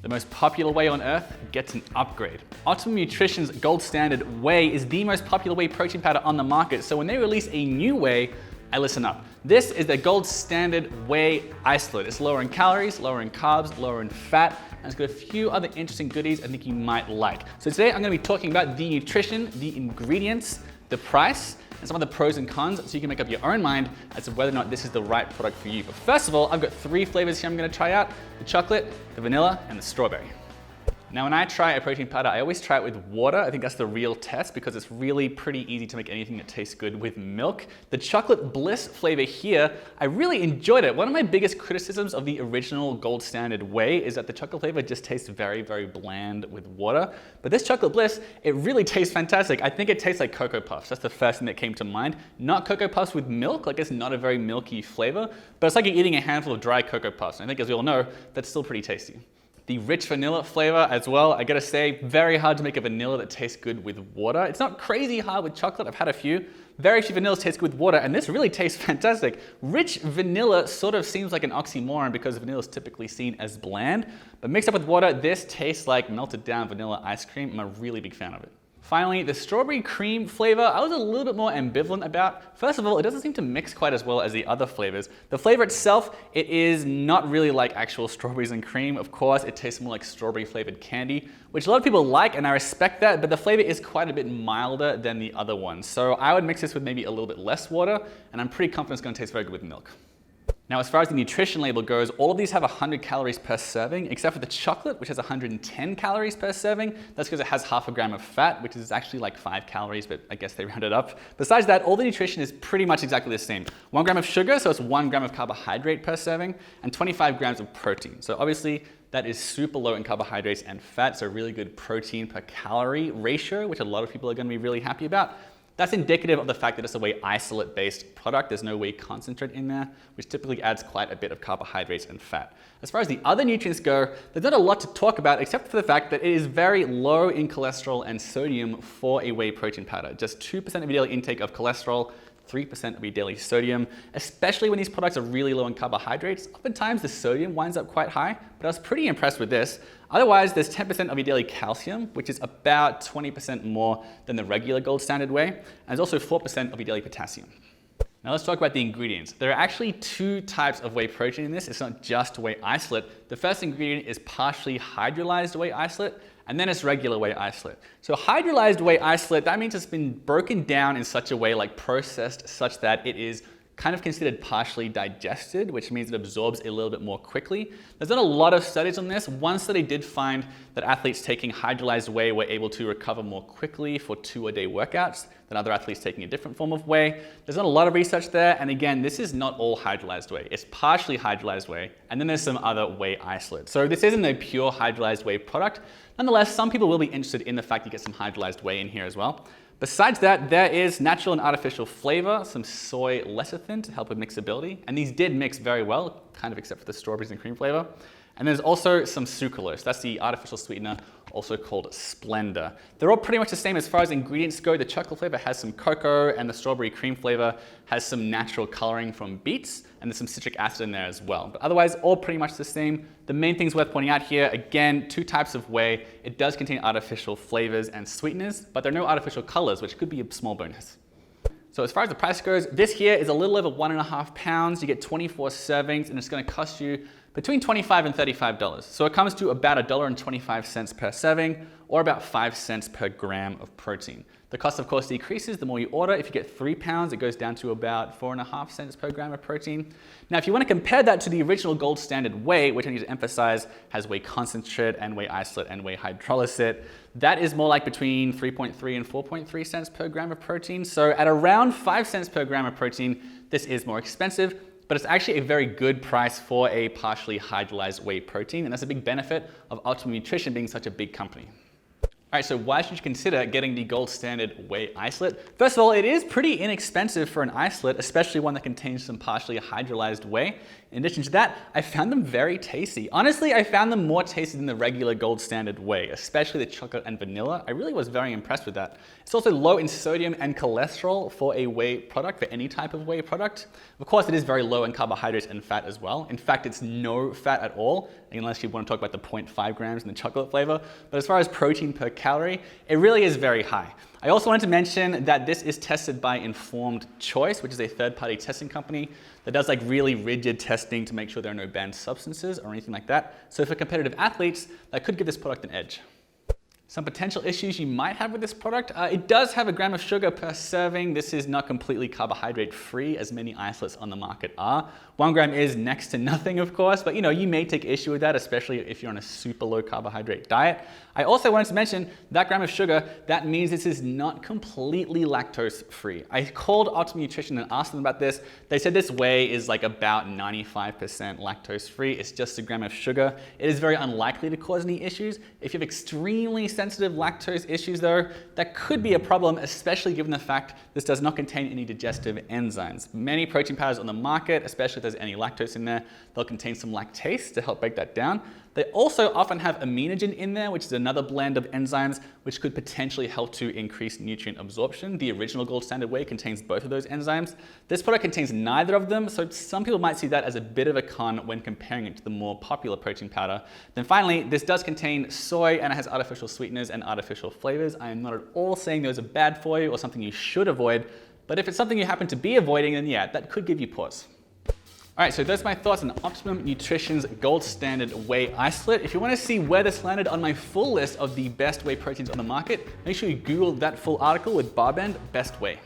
The most popular whey on earth gets an upgrade. Optimum Nutrition's Gold Standard Whey is the most popular whey protein powder on the market, so when they release a new whey, I listen up. This is the Gold Standard Whey Isolate. It's lower in calories, lower in carbs, lower in fat, and it's got a few other interesting goodies I think you might like. So today I'm going to be talking about the nutrition, the ingredients, the price, and some of the pros and cons so you can make up your own mind as to whether or not this is the right product for you. But first of all, I've got 3 flavors here I'm going to try out: the chocolate, the vanilla, and the strawberry. Now when I try a protein powder, I always try it with water. I think that's the real test because it's really pretty easy to make anything that tastes good with milk. The Chocolate Bliss flavor here, I really enjoyed it. One of my biggest criticisms of the original Gold Standard Whey is that the chocolate flavor just tastes very, very bland with water. But this Chocolate Bliss, it really tastes fantastic. I think it tastes like Cocoa Puffs. That's the first thing that came to mind. Not Cocoa Puffs with milk, like it's not a very milky flavor, but it's like you're eating a handful of dry Cocoa Puffs. And I think, as we all know, that's still pretty tasty. The rich vanilla flavor as well, I gotta say, very hard to make a vanilla that tastes good with water. It's not crazy hard with chocolate, I've had a few. Very few vanillas taste good with water, and this really tastes fantastic. Rich vanilla sort of seems like an oxymoron because vanilla is typically seen as bland, but mixed up with water, this tastes like melted down vanilla ice cream. I'm a really big fan of it. Finally, the strawberry cream flavor, I was a little bit more ambivalent about. First of all, it doesn't seem to mix quite as well as the other flavors. The flavor itself, it is not really like actual strawberries and cream. Of course, it tastes more like strawberry flavored candy, which a lot of people like, and I respect that, but the flavor is quite a bit milder than the other ones. So I would mix this with maybe a little bit less water, and I'm pretty confident it's gonna taste very good with milk. Now, as far as the nutrition label goes, all of these have 100 calories per serving, except for the chocolate, which has 110 calories per serving. That's because it has half a gram of fat, which is actually like 5 calories, but I guess they rounded up. Besides that, all the nutrition is pretty much exactly the same. 1 gram of sugar, so it's 1 gram of carbohydrate per serving, and 25 grams of protein. So obviously, that is super low in carbohydrates and fat, so really good protein per calorie ratio, which a lot of people are going to be really happy about. That's indicative of the fact that it's a whey isolate based product. There's no whey concentrate in there, which typically adds quite a bit of carbohydrates and fat. As far as the other nutrients go, there's not a lot to talk about except for the fact that it is very low in cholesterol and sodium for a whey protein powder. Just 2% of your daily intake of cholesterol, 3% of your daily sodium, especially when these products are really low in carbohydrates. Oftentimes the sodium winds up quite high, but I was pretty impressed with this. Otherwise, there's 10% of your daily calcium, which is about 20% more than the regular Gold Standard Whey, and there's also 4% of your daily potassium. Now let's talk about the ingredients. There are actually 2 types of whey protein in this. It's not just whey isolate. The first ingredient is partially hydrolyzed whey isolate, and then it's regular whey isolate. So hydrolyzed whey isolate, that means it's been broken down in such a way, like processed such that it is kind of considered partially digested, which means it absorbs a little bit more quickly. There's not a lot of studies on this. One study did find that athletes taking hydrolyzed whey were able to recover more quickly for 2-a-day workouts than other athletes taking a different form of whey. There's not a lot of research there, and again, this is not all hydrolyzed whey. It's partially hydrolyzed whey, and then there's some other whey isolate. So this isn't a pure hydrolyzed whey product. Nonetheless, some people will be interested in the fact you get some hydrolyzed whey in here as well. Besides that, there is natural and artificial flavor, some soy lecithin to help with mixability, and these did mix very well, kind of except for the strawberries and cream flavor. And there's also some sucralose. That's the artificial sweetener, also called Splenda. They're all pretty much the same as far as ingredients go. The chocolate flavor has some cocoa, and the strawberry cream flavor has some natural coloring from beets, and there's some citric acid in there as well. But otherwise, all pretty much the same. The main things worth pointing out here, again, 2 types of whey. It does contain artificial flavors and sweeteners, but there are no artificial colors, which could be a small bonus. So as far as the price goes, this here is a little over 1.5 pounds. You get 24 servings, and it's going to cost you between $25 and $35. So it comes to about $1.25 per serving, or about 5 cents per gram of protein. The cost, of course, decreases the more you order. If you get 3 pounds, it goes down to about 4.5 cents per gram of protein. Now, if you want to compare that to the original Gold Standard Whey, which I need to emphasize has whey concentrate and whey isolate and whey hydrolyzed, that is more like between 3.3 and 4.3 cents per gram of protein. So at around 5 cents per gram of protein, this is more expensive, but it's actually a very good price for a partially hydrolyzed whey protein, and that's a big benefit of Optimum Nutrition being such a big company. All right, so why should you consider getting the Gold Standard Whey Isolate? First of all, it is pretty inexpensive for an isolate, especially one that contains some partially hydrolyzed whey. In addition to that, I found them very tasty. Honestly, I found them more tasty than the regular Gold Standard Whey, especially the chocolate and vanilla. I really was very impressed with that. It's also low in sodium and cholesterol for a whey product, for any type of whey product. Of course, it is very low in carbohydrates and fat as well. In fact, it's no fat at all. unless you want to talk about the 0.5 grams in the chocolate flavor. But as far as protein per calorie, it really is very high. I also wanted to mention that this is tested by Informed Choice, which is a third-party testing company that does like really rigid testing to make sure there are no banned substances or anything like that. So for competitive athletes, that could give this product an edge. Some potential issues you might have with this product. It does have a gram of sugar per serving. This is not completely carbohydrate free as many isolates on the market are. 1 gram is next to nothing, of course, but you may take issue with that, especially if you're on a super low carbohydrate diet. I also wanted to mention that gram of sugar, that means this is not completely lactose free. I called Optimum Nutrition and asked them about this. They said this whey is like about 95% lactose free. It's just a gram of sugar. It is very unlikely to cause any issues. If you have extremely sensitive lactose issues though, that could be a problem, especially given the fact this does not contain any digestive enzymes. Many protein powders on the market, especially if there's any lactose in there, they'll contain some lactase to help break that down. They also often have aminogen in there, which is another blend of enzymes, which could potentially help to increase nutrient absorption. The original Gold Standard Whey contains both of those enzymes. This product contains neither of them, so some people might see that as a bit of a con when comparing it to the more popular protein powder. Then finally, this does contain soy and it has artificial sweeteners and artificial flavors. I am not at all saying those are bad for you or something you should avoid, but if it's something you happen to be avoiding, then yeah, that could give you pause. All right, so those are my thoughts on Optimum Nutrition's Gold Standard Whey Isolate. If you want to see where this landed on my full list of the best whey proteins on the market, make sure you Google that full article with BarBend Best Whey.